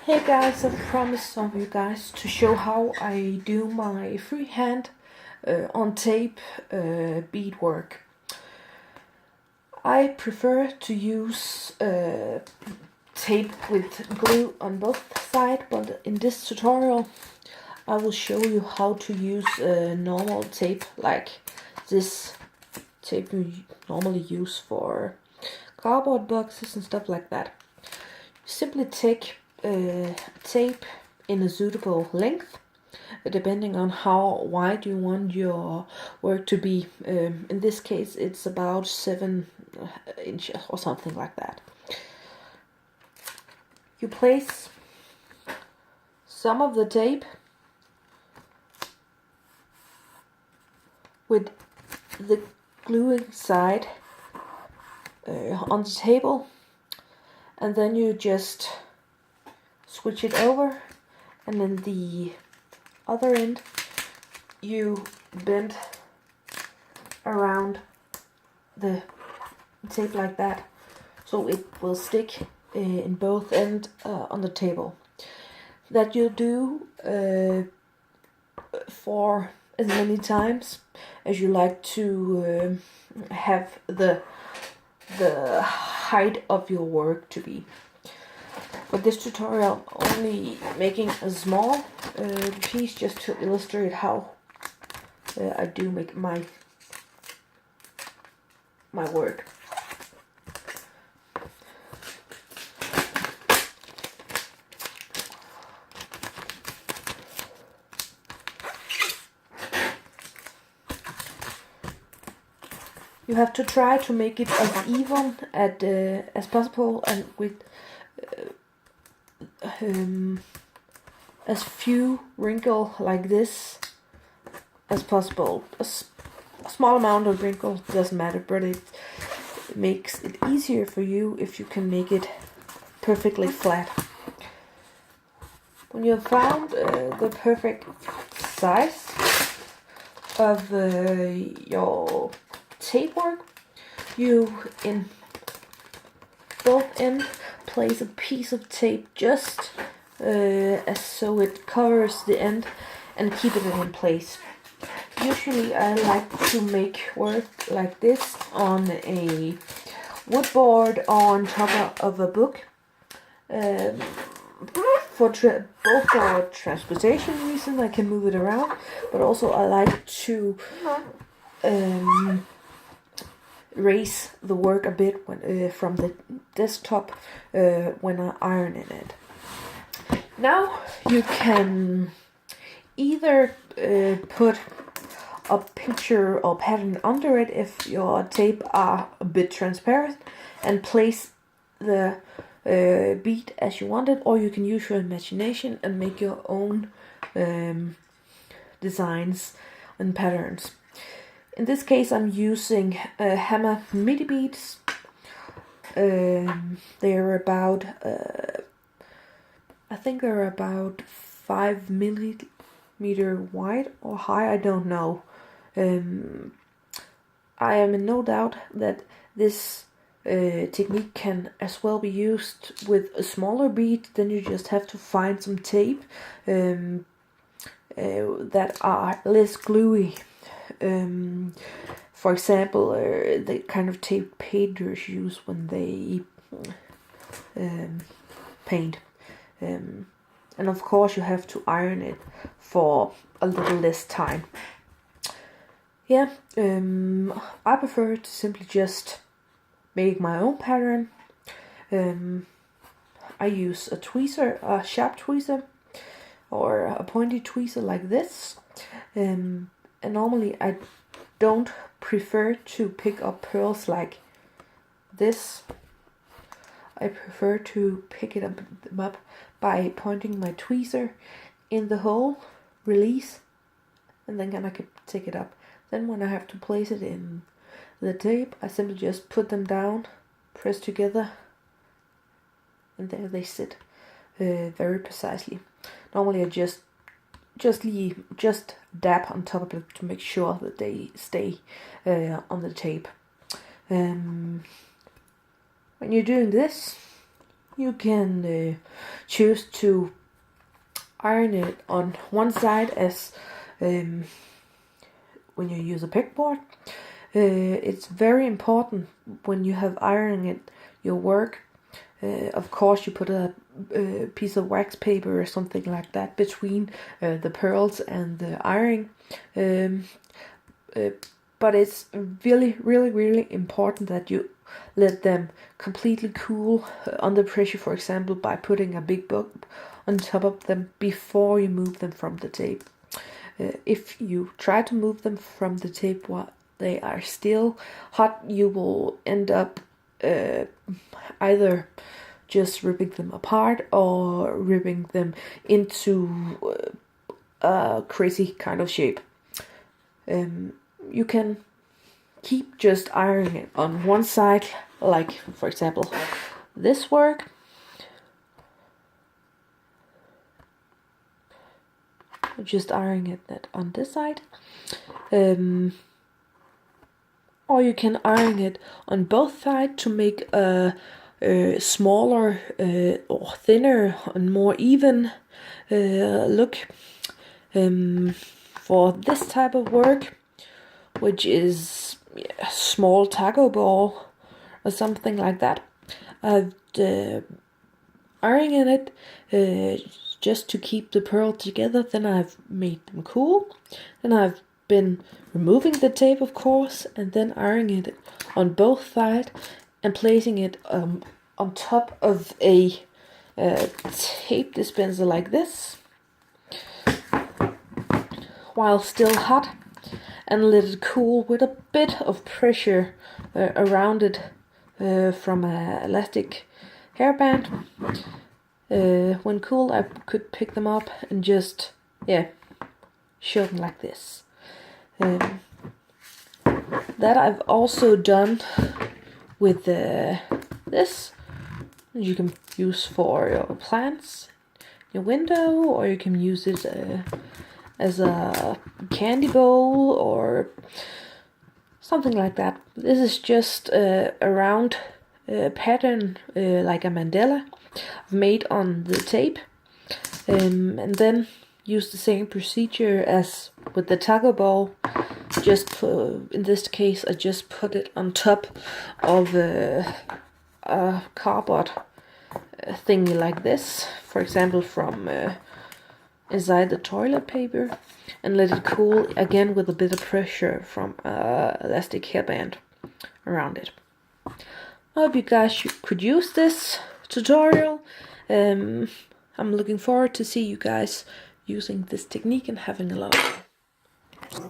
Hey guys, I promised some of you guys to show how I do my freehand on tape beadwork. I prefer to use tape with glue on both sides, but in this tutorial I will show you how to use normal tape, like this tape you normally use for cardboard boxes and stuff like that. Simply take tape in a suitable length, depending on how wide you want your work to be. In this case it's about 7 inches or something like that. You place some of the tape with the gluing side on the table, and then you just switch it over, and then the other end you bend around the tape like that, so it will stick in both ends on the table. That you do for as many times as you like to have the height of your work to be. For this tutorial, only making a small piece just to illustrate how I do make my work. You have to try to make it as even as possible, and with as few wrinkles like this as possible. A small amount of wrinkles doesn't matter, but it makes it easier for you if you can make it perfectly flat. When you have found the perfect size of your tape work, you in both ends place a piece of tape just as so it covers the end and keep it in place. Usually I like to make work like this on a wood board on top of a book, both for transportation reasons. I can move it around, but also I like to raise the work a bit when, from the desktop when I iron in it. Now you can either put a picture or pattern under it if your tape are a bit transparent, and place the bead as you want it, or you can use your imagination and make your own designs and patterns. In this case I'm using hammer midi beads. They're about I think they're about 5 millimeter wide or high, I don't know. I am in no doubt that this technique can as well be used with a smaller bead. Then you just have to find some tape that are less gluey. For example, the kind of tape painters use when they paint. And of course you have to iron it for a little less time. Yeah, I prefer to simply just make my own pattern. I use a tweezer, a sharp tweezer, or a pointy tweezer like this. And normally I don't prefer to pick up pearls like this. I prefer to pick them up by pointing my tweezer in the hole, release, and then I can take it up. Then when I have to place it in the tape, I simply just put them down, press together, and there they sit very precisely. Normally I just dab on top of it to make sure that they stay on the tape. When you're doing this, you can choose to iron it on one side as when you use a pegboard. It's very important when you have ironing your work. Of course, you put a piece of wax paper or something like that between the pearls and the iron. But it's really important that you let them completely cool under pressure, for example, by putting a big book on top of them before you move them from the tape. If you try to move them from the tape while they are still hot, you will end up either just ripping them apart or ripping them into a crazy kind of shape. You can keep just ironing it on one side, like for example this work. Just ironing it on this side. Or you can iron it on both sides to make a smaller or thinner and more even look. For this type of work, which is a small taco ball or something like that, I've ironing it just to keep the pearl together. Then I've made them cool. Then I've been removing the tape, of course, and then ironing it on both sides and placing it on top of a tape dispenser like this while still hot, and let it cool with a bit of pressure around it from an elastic hairband. When cool, I could pick them up and just show them like this. That I've also done with this. You can use for your plants, your window, or you can use it as a candy bowl or something like that. This is just a round pattern like a mandala I've made on the tape, and then use the same procedure as with the taco ball. Just in this case, I just put it on top of a cardboard thingy like this, for example from inside the toilet paper, and let it cool again with a bit of pressure from elastic hairband around it. I hope you guys could use this tutorial. I'm looking forward to see you guys using this technique and having a lot of fun.